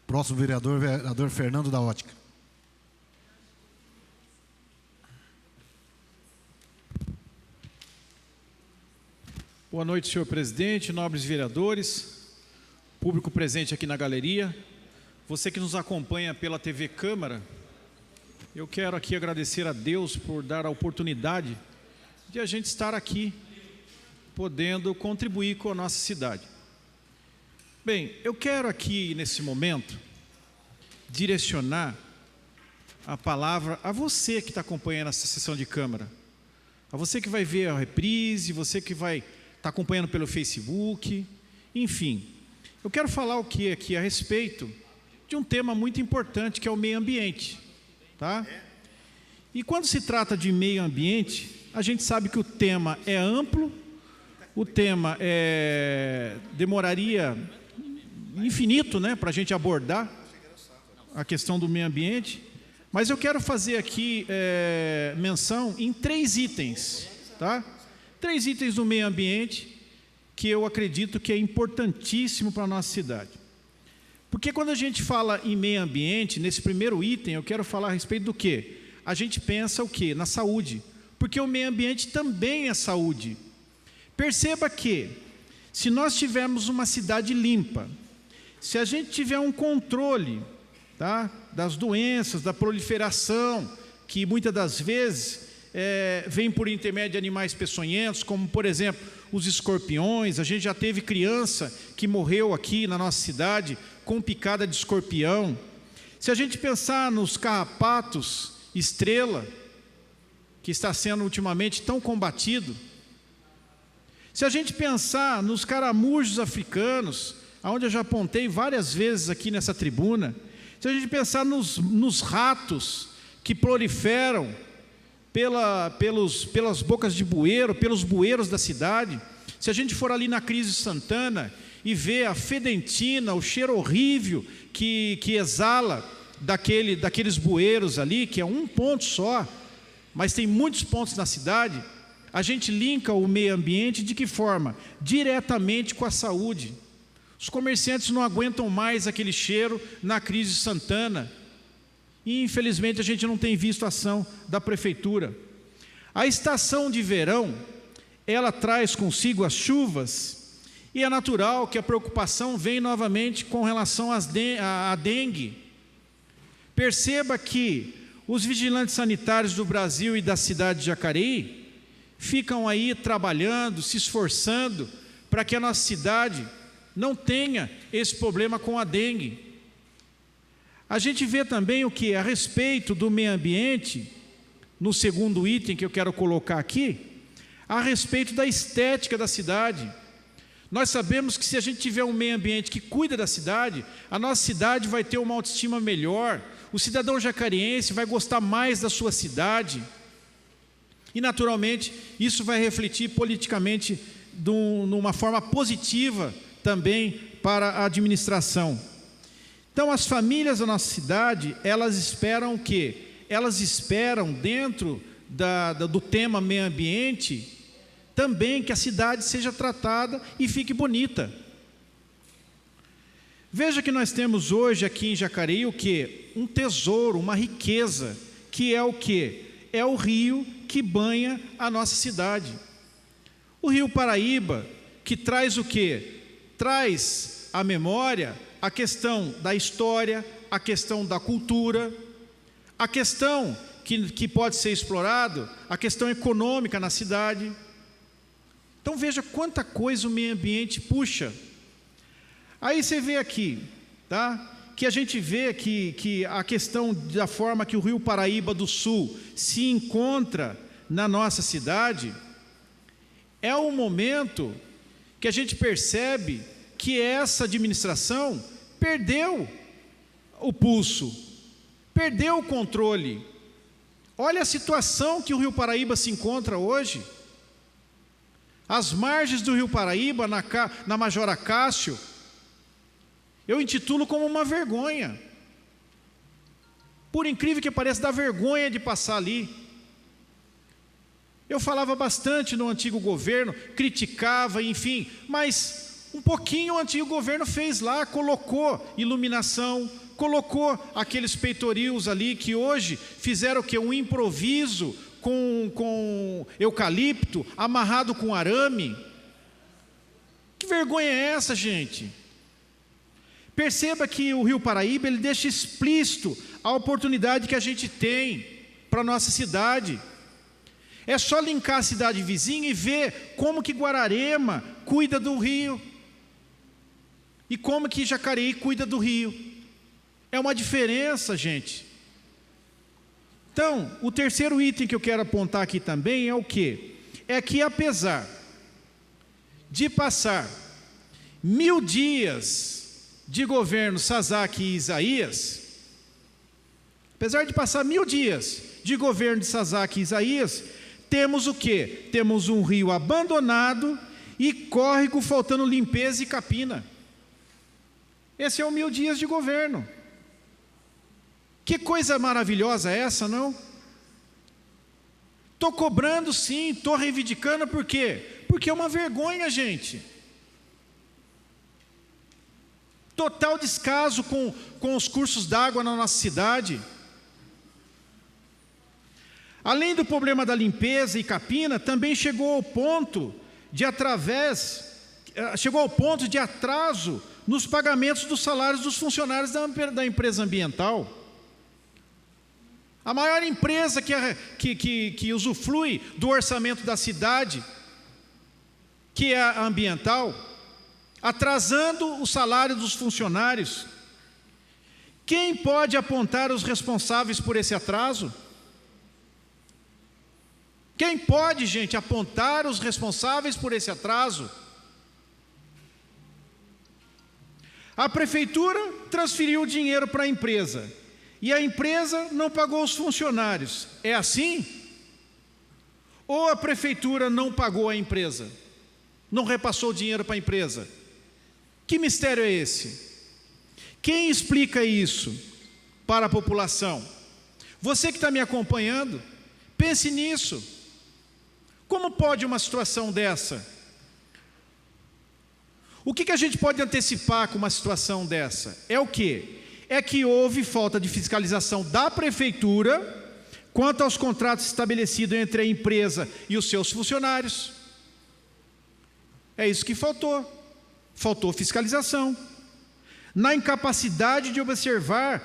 Próximo vereador, vereador Fernando da Ótica. Boa noite, senhor presidente, nobres vereadores, público presente aqui na galeria, você que nos acompanha pela TV Câmara. Eu quero aqui agradecer a Deus por dar a oportunidade de a gente estar aqui, podendo contribuir com a nossa cidade. Bem, eu quero aqui, nesse momento, direcionar a palavra a você que está acompanhando essa sessão de Câmara, a você que vai ver a reprise, você que vai estar acompanhando pelo Facebook, enfim. Eu quero falar o que aqui a respeito de um tema muito importante, que é o meio ambiente, tá? E quando se trata de meio ambiente, a gente sabe que o tema é amplo, o tema demoraria infinito, né, para a gente abordar a questão do meio ambiente, mas eu quero fazer aqui menção em 3 itens, tá? 3 itens do meio ambiente que eu acredito que é importantíssimo para a nossa cidade. Porque quando a gente fala em meio ambiente, nesse primeiro item, eu quero falar a respeito do quê? A gente pensa o quê? Na saúde. Porque o meio ambiente também é saúde. Perceba que, se nós tivermos uma cidade limpa, se a gente tiver um controle, tá, das doenças, da proliferação, que muitas das vezes vem por intermédio de animais peçonhentos, como, por exemplo, os escorpiões. A gente já teve criança que morreu aqui na nossa cidade com picada de escorpião. Se a gente pensar nos carrapatos estrela, que está sendo ultimamente tão combatido, se a gente pensar nos caramujos africanos, onde eu já apontei várias vezes aqui nessa tribuna, se a gente pensar nos ratos que proliferam pelas bocas de bueiro, pelos bueiros da cidade, se a gente for ali na Crise Santana e ver a fedentina, o cheiro horrível que exala daqueles bueiros ali, que é um ponto só, mas tem muitos pontos na cidade, a gente linka o meio ambiente de que forma? Diretamente com a saúde. Os comerciantes não aguentam mais aquele cheiro na Crise Santana. E, infelizmente, a gente não tem visto a ação da prefeitura. A estação de verão, ela traz consigo as chuvas, e é natural que a preocupação venha novamente com relação à dengue. Perceba que os vigilantes sanitários do Brasil e da cidade de Jacareí ficam aí trabalhando, se esforçando para que a nossa cidade não tenha esse problema com a dengue. A gente vê também o que a respeito do meio ambiente, no segundo item que eu quero colocar aqui, a respeito da estética da cidade. Nós sabemos que se a gente tiver um meio ambiente que cuida da cidade, a nossa cidade vai ter uma autoestima melhor, o cidadão jacariense vai gostar mais da sua cidade, e naturalmente isso vai refletir politicamente numa forma positiva também para a administração. Então, as famílias da nossa cidade, elas esperam o quê? Elas esperam, dentro do tema meio ambiente, também que a cidade seja tratada e fique bonita. Veja que nós temos hoje aqui em Jacareí o quê? Um tesouro, uma riqueza, que é o quê? É o rio que banha a nossa cidade. O Rio Paraíba, que traz o quê? Traz à memória a questão da história, a questão da cultura, a questão que pode ser explorado, a questão econômica na cidade. Então veja quanta coisa o meio ambiente puxa. Aí você vê aqui, tá? Que a gente vê que a questão da forma que o Rio Paraíba do Sul se encontra na nossa cidade, é um momento que a gente percebe que essa administração perdeu o pulso, perdeu o controle. Olha a situação que o Rio Paraíba se encontra hoje. As margens do Rio Paraíba, na Major Acácio, eu intitulo como uma vergonha. Por incrível que pareça, dá vergonha de passar ali. Eu falava bastante no antigo governo, criticava, enfim, mas Um pouquinho o antigo governo fez lá, colocou iluminação, colocou aqueles peitorios ali que hoje fizeram o quê? Um improviso com eucalipto amarrado com arame. Que vergonha é essa, gente? Perceba que o Rio Paraíba, ele deixa explícito a oportunidade que a gente tem para a nossa cidade. É só linkar a cidade vizinha e ver como que Guararema cuida do rio e como que Jacareí cuida do rio. É uma diferença, gente. Então, o terceiro item que eu quero apontar aqui também é o quê? É que apesar de passar 1000 dias de governo Sazak e Isaías, apesar de passar 1000 dias de governo de Sazak e Isaías, temos o quê? Temos um rio abandonado e córrego faltando limpeza e capina. Esse é o 1000 dias de governo. Que coisa maravilhosa é essa, não? Estou cobrando sim, estou reivindicando, por quê? Porque é uma vergonha, gente. Total descaso com os cursos d'água na nossa cidade. Além do problema da limpeza e capina, também chegou ao ponto de atraso nos pagamentos dos salários dos funcionários da empresa ambiental. A maior empresa que usufrui do orçamento da cidade, que é a ambiental, atrasando o salário dos funcionários. Quem pode apontar os responsáveis por esse atraso? Quem pode, gente, apontar os responsáveis por esse atraso? A prefeitura transferiu o dinheiro para a empresa e a empresa não pagou os funcionários. É assim? Ou a prefeitura não pagou a empresa? Não repassou o dinheiro para a empresa? Que mistério é esse? Quem explica isso para a população? Você que está me acompanhando, pense nisso. Como pode uma situação dessa? O que a gente pode antecipar com uma situação dessa? É o quê? É que houve falta de fiscalização da prefeitura quanto aos contratos estabelecidos entre a empresa e os seus funcionários. É isso que faltou. Faltou fiscalização. Na incapacidade de observar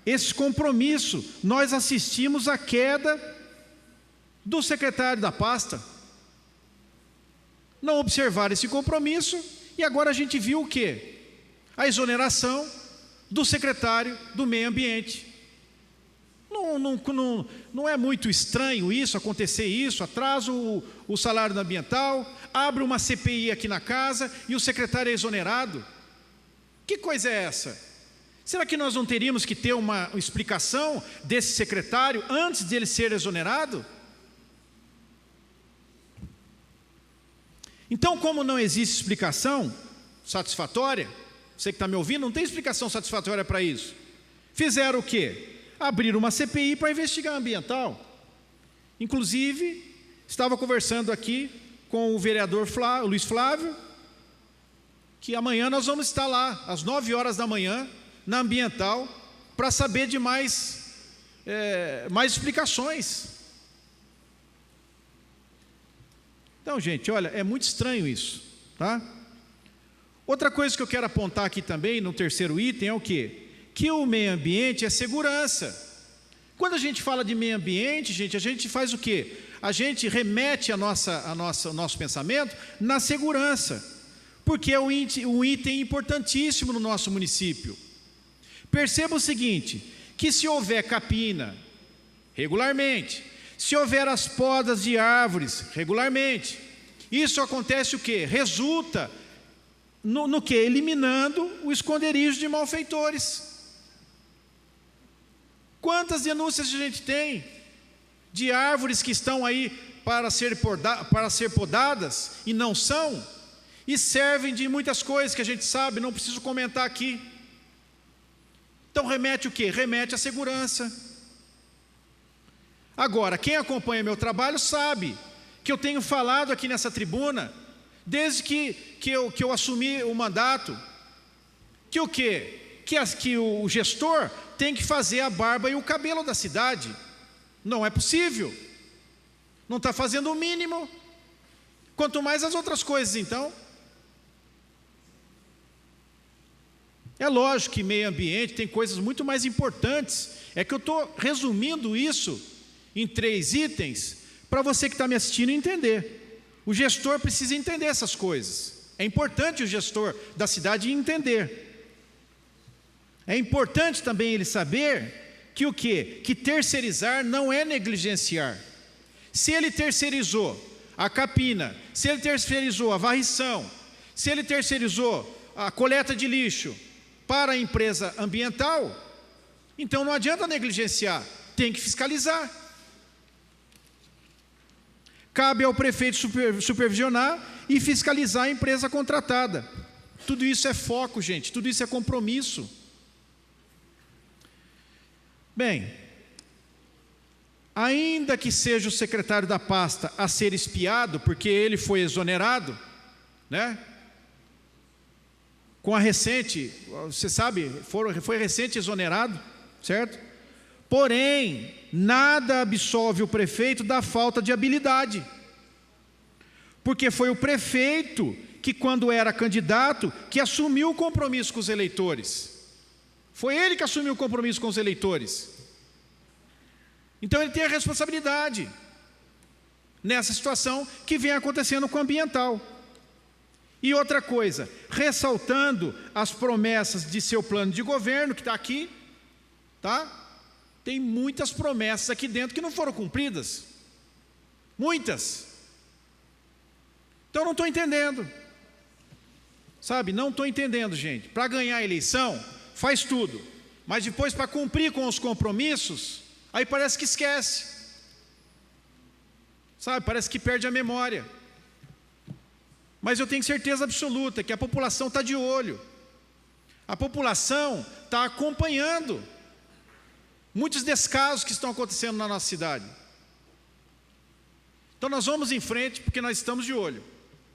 esse compromisso, nós assistimos à queda do secretário da pasta. Não observar esse compromisso e agora a gente viu o quê? A exoneração do secretário do meio ambiente. Não é muito estranho isso, acontecer isso, atrasa o salário do ambiental, abre uma CPI aqui na casa e o secretário é exonerado? Que coisa é essa? Será que nós não teríamos que ter uma explicação desse secretário antes de ele ser exonerado? Então, como não existe explicação satisfatória, você que está me ouvindo, não tem explicação satisfatória para isso. Fizeram o quê? Abriram uma CPI para investigar a ambiental. Inclusive, estava conversando aqui com o vereador Luiz Flávio, que amanhã nós vamos estar lá, às 9 horas da manhã, na ambiental, para saber de mais explicações. Então, gente, olha, é muito estranho isso, tá? Outra coisa que eu quero apontar aqui também, no terceiro item, é o quê? Que o meio ambiente é segurança. Quando a gente fala de meio ambiente, gente, a gente faz o quê? A gente remete o nosso pensamento na segurança, porque é um item importantíssimo no nosso município. Perceba o seguinte, que se houver capina, regularmente, se houver as podas de árvores, regularmente, isso acontece o quê? Resulta no quê? Eliminando o esconderijo de malfeitores. Quantas denúncias a gente tem de árvores que estão aí para ser podadas e não são, e servem de muitas coisas que a gente sabe, não preciso comentar aqui. Então remete o quê? Remete à segurança. Agora, quem acompanha meu trabalho sabe que eu tenho falado aqui nessa tribuna desde que eu assumi o mandato, que o quê? Que o gestor tem que fazer a barba e o cabelo da cidade. Não é possível. Não está fazendo o mínimo. Quanto mais as outras coisas, então. É lógico que meio ambiente tem coisas muito mais importantes. É que eu estou resumindo isso em 3 itens para você que está me assistindo entender. O gestor precisa entender essas coisas. É importante o gestor da cidade entender. É importante também ele saber que o quê? Que terceirizar não é negligenciar. Se ele terceirizou a capina, se ele terceirizou a varrição, se ele terceirizou a coleta de lixo para a empresa ambiental, então não adianta negligenciar, tem que fiscalizar. Cabe ao prefeito supervisionar e fiscalizar a empresa contratada. Tudo isso é foco, gente, tudo isso é compromisso. Bem, ainda que seja o secretário da pasta a ser espiado, porque ele foi exonerado, né? Com a recente, você sabe, foi recente exonerado, certo? Porém, nada absolve o prefeito da falta de habilidade, porque foi o prefeito que, quando era candidato, que assumiu o compromisso com os eleitores. Foi ele que assumiu o compromisso com os eleitores. Então ele tem a responsabilidade nessa situação que vem acontecendo com o ambiental. E outra coisa, ressaltando as promessas de seu plano de governo, que está aqui, tá? Tem muitas promessas aqui dentro que não foram cumpridas. Muitas. Então não estou entendendo. Sabe, não estou entendendo, gente. Para ganhar a eleição, faz tudo. Mas depois, para cumprir com os compromissos, aí parece que esquece. Sabe, parece que perde a memória. Mas eu tenho certeza absoluta que a população está de olho. A população está acompanhando muitos descasos que estão acontecendo na nossa cidade. Então nós vamos em frente porque nós estamos de olho.